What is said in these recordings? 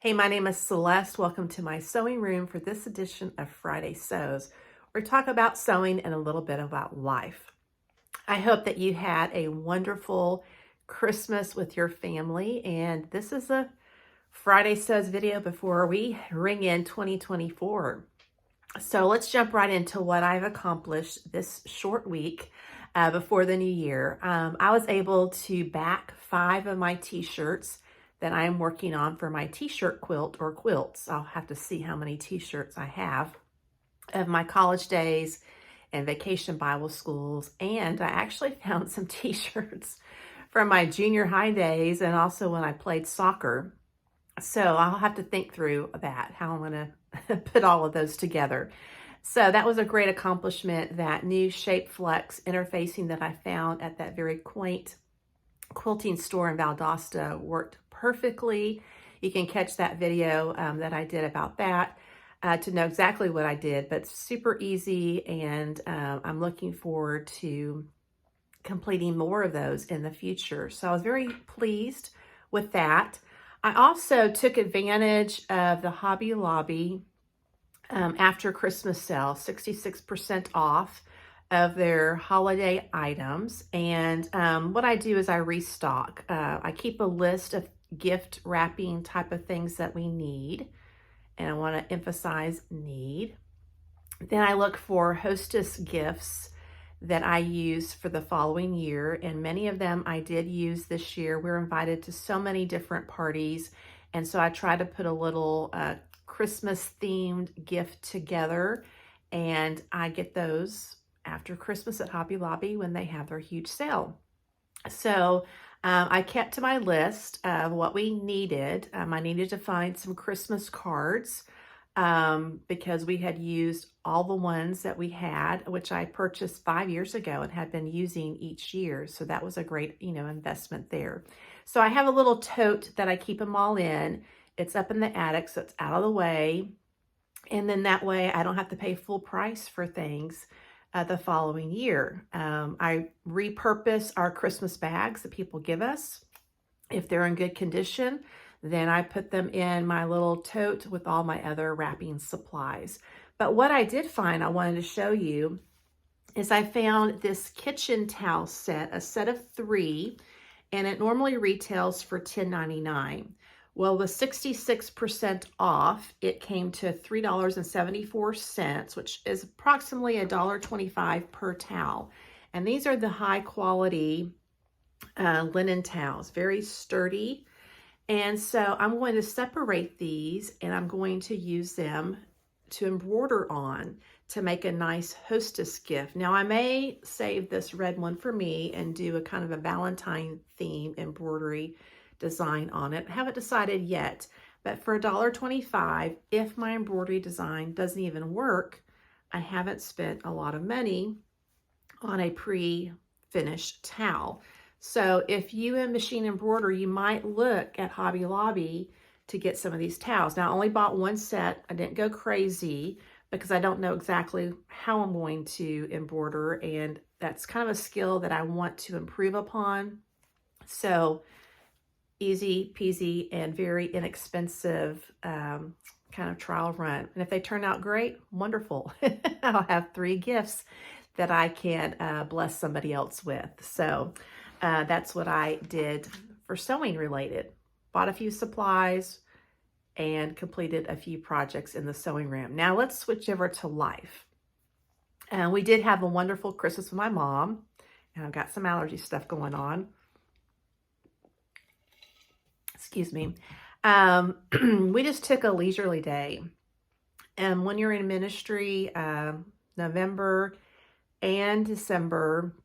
Hey, my name is Celeste. Welcome to my sewing room for this edition of Friday Sews. We're talking about sewing and a little bit about life. I hope that you had a wonderful Christmas with your family, and this is a Friday Sews video before we ring in 2024. So let's jump right into what I've accomplished this short week before the new year. I was able to back 5 of my t-shirts that I am working on for my t-shirt quilt or quilts. I'll have to see how many t-shirts I have of my college days and vacation Bible schools. And I actually found some t-shirts from my junior high days and also when I played soccer. So I'll have to think through that, how I'm going to put all of those together. So that was a great accomplishment. That new Shape Flex interfacing that I found at that very quaint quilting store in Valdosta worked perfectly. You can catch that video that I did about that to know exactly what I did, but super easy, and I'm looking forward to completing more of those in the future. So I was very pleased with that. I also took advantage of the Hobby Lobby after Christmas sale, 66% off of their holiday items. And what I do is I restock. I keep a list of gift wrapping type of things that we need. And I want to emphasize need. Then I look for hostess gifts that I use for the following year. And many of them I did use this year. We're invited to so many different parties. And so I try to put a little Christmas themed gift together. And I get those after Christmas at Hobby Lobby when they have their huge sale. So I kept to my list of what we needed. I needed to find some Christmas cards because we had used all the ones that we had, which I purchased 5 years ago and had been using each year. So that was a great, investment there. So I have a little tote that I keep them all in. It's up in the attic, so it's out of the way. And then that way I don't have to pay full price for things the following year. I repurpose our Christmas bags that people give us. If they're in good condition, then I put them in my little tote with all my other wrapping supplies. But what I did find, I wanted to show you, is I found this kitchen towel set, a set of 3, and it normally retails for $10.99. Well, with 66% off, it came to $3.74, which is approximately $1.25 per towel. And these are the high quality linen towels, very sturdy. And so I'm going to separate these and I'm going to use them to embroider on to make a nice hostess gift. Now I may save this red one for me and do a kind of a Valentine theme embroidery design on it. I haven't decided yet, but for $1.25, if my embroidery design doesn't even work, I haven't spent a lot of money on a pre-finished towel. So if you machine embroider, you might look at Hobby Lobby to get some of these towels. Now I only bought one set. I didn't go crazy because I don't know exactly how I'm going to embroider, and that's kind of a skill that I want to improve upon. So easy peasy and very inexpensive kind of trial run. And if they turn out great, wonderful. I'll have 3 gifts that I can bless somebody else with. So that's what I did for sewing related. Bought a few supplies and completed a few projects in the sewing room. Now let's switch over to life. We did have a wonderful Christmas with my mom, and I've got some allergy stuff going on. Excuse me. We just took a leisurely day. And when you're in ministry, November and December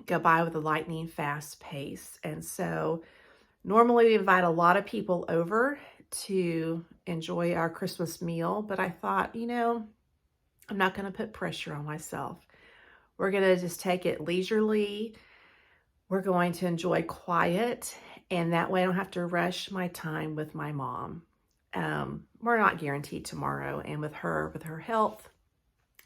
go by with a lightning fast pace. And so normally we invite a lot of people over to enjoy our Christmas meal, but I thought, I'm not going to put pressure on myself. We're going to just take it leisurely. We're going to enjoy quiet, and that way I don't have to rush my time with my mom. We're not guaranteed tomorrow, and with her health,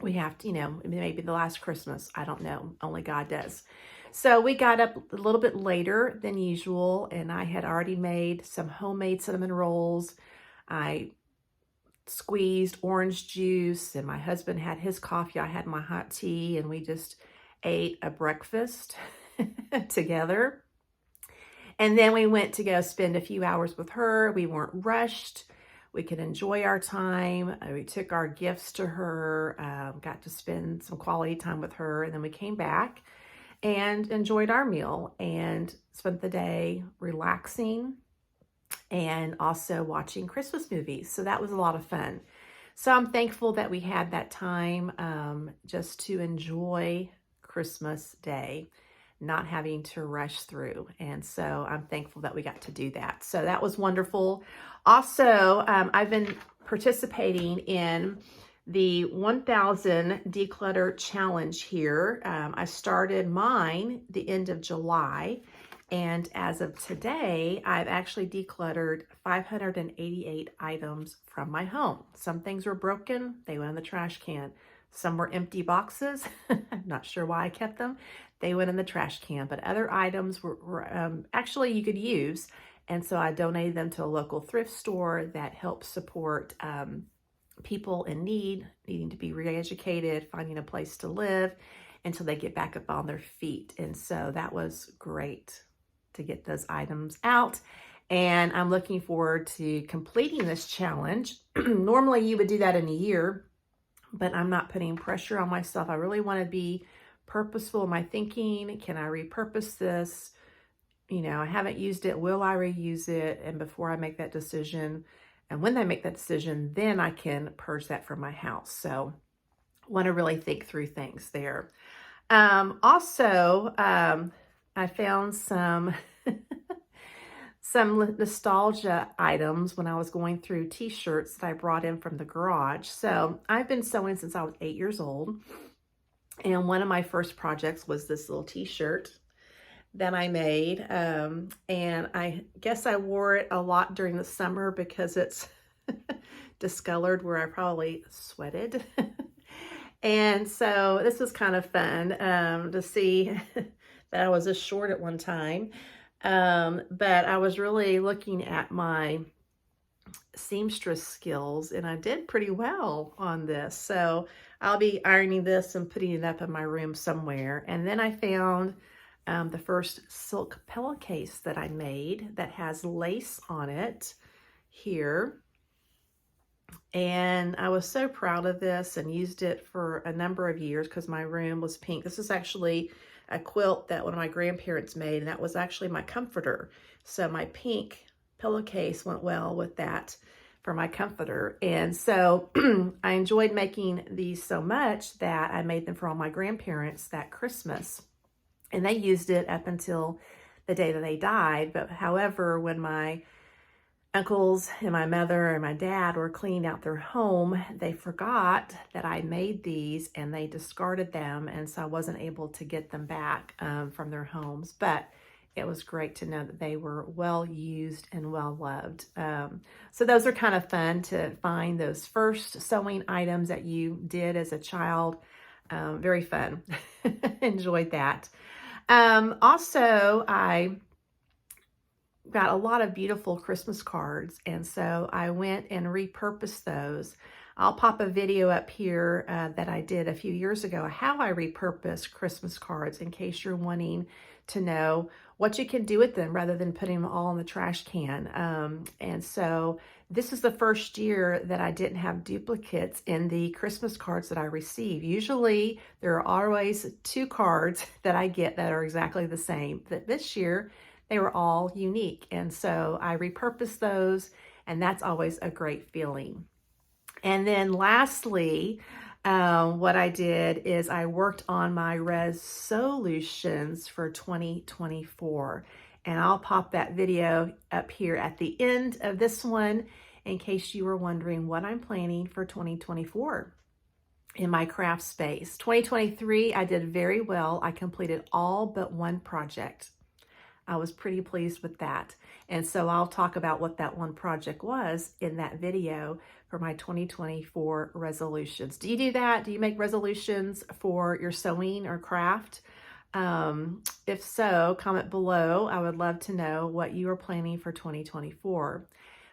we have to, maybe the last Christmas, I don't know, only God does. So we got up a little bit later than usual, and I had already made some homemade cinnamon rolls. I squeezed orange juice, and my husband had his coffee. I had my hot tea, and we just ate a breakfast together. And then we went to go spend a few hours with her. We weren't rushed. We could enjoy our time. We took our gifts to her, got to spend some quality time with her, and then we came back and enjoyed our meal and spent the day relaxing and also watching Christmas movies. So that was a lot of fun. So I'm thankful that we had that time just to enjoy Christmas Day, not having to rush through. And so I'm thankful that we got to do that. So that was wonderful. Also, I've been participating in the 1000 Declutter Challenge here. I started mine the end of July. And as of today, I've actually decluttered 588 items from my home. Some things were broken, they went in the trash can. Some were empty boxes. I'm not sure why I kept them. They went in the trash can, but other items were actually you could use. And so I donated them to a local thrift store that helps support people in need, needing to be re-educated, finding a place to live until they get back up on their feet. And so that was great to get those items out. And I'm looking forward to completing this challenge. Normally you would do that in a year, but I'm not putting pressure on myself. I really want to be purposeful in my thinking. Can I repurpose this? You know, I haven't used it. Will I reuse it? And before I make that decision, and when I make that decision, then I can purge that from my house. So I want to really think through things there. Also, I found some some nostalgia items when I was going through t-shirts that I brought in from the garage. So I've been sewing since I was 8 years old. And one of my first projects was this little t-shirt that I made. And I guess I wore it a lot during the summer because it's discolored where I probably sweated. And so this was kind of fun to see that I was this short at one time. But I was really looking at my seamstress skills, and I did pretty well on this. So I'll be ironing this and putting it up in my room somewhere. And then I found the first silk pillowcase that I made that has lace on it here. And I was so proud of this and used it for a number of years because my room was pink. This is actually a quilt that one of my grandparents made, and that was actually my comforter. So my pink pillowcase went well with that for my comforter. And so I enjoyed making these so much that I made them for all my grandparents that Christmas. And they used it up until the day that they died. But however, when my uncles and my mother and my dad were cleaning out their home, they forgot that I made these and they discarded them. And so I wasn't able to get them back from their homes. But it was great to know that they were well used and well loved. So those are kind of fun to find those first sewing items that you did as a child. Very fun. Enjoyed that. Also, I got a lot of beautiful Christmas cards, and so I went and repurposed those. I'll pop a video up here that I did a few years ago, how I repurpose Christmas cards, in case you're wanting to know what you can do with them rather than putting them all in the trash can. And so this is the first year that I didn't have duplicates in the Christmas cards that I receive. Usually there are always 2 cards that I get that are exactly the same. But this year they were all unique. And so I repurposed those, and that's always a great feeling. And then lastly, what I did is I worked on my resolutions for 2024. And I'll pop that video up here at the end of this one in case you were wondering what I'm planning for 2024 in my craft space. 2023, I did very well. I completed all but one project. I was pretty pleased with that. And so I'll talk about what that one project was in that video for my 2024 resolutions. Do you do that? Do you make resolutions for your sewing or craft? If so, comment below. I would love to know what you are planning for 2024.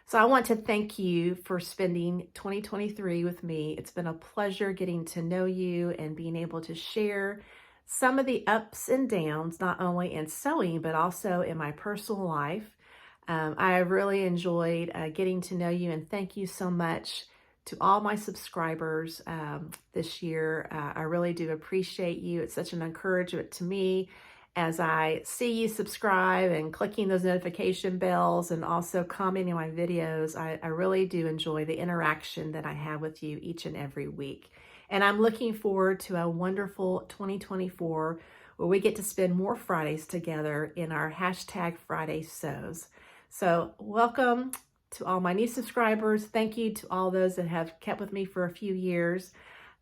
So I want to thank you for spending 2023 with me. It's been a pleasure getting to know you and being able to share some of the ups and downs, not only in sewing, but also in my personal life. I have really enjoyed getting to know you, and thank you so much to all my subscribers this year. I really do appreciate you. It's such an encouragement to me as I see you subscribe and clicking those notification bells and also commenting on my videos. I really do enjoy the interaction that I have with you each and every week. And I'm looking forward to a wonderful 2024 where we get to spend more Fridays together in our hashtag Friday Sews. So welcome to all my new subscribers. Thank you to all those that have kept with me for a few years.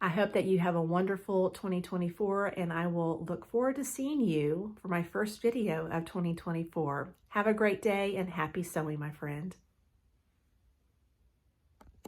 I hope that you have a wonderful 2024, and I will look forward to seeing you for my first video of 2024. Have a great day and happy sewing, my friend.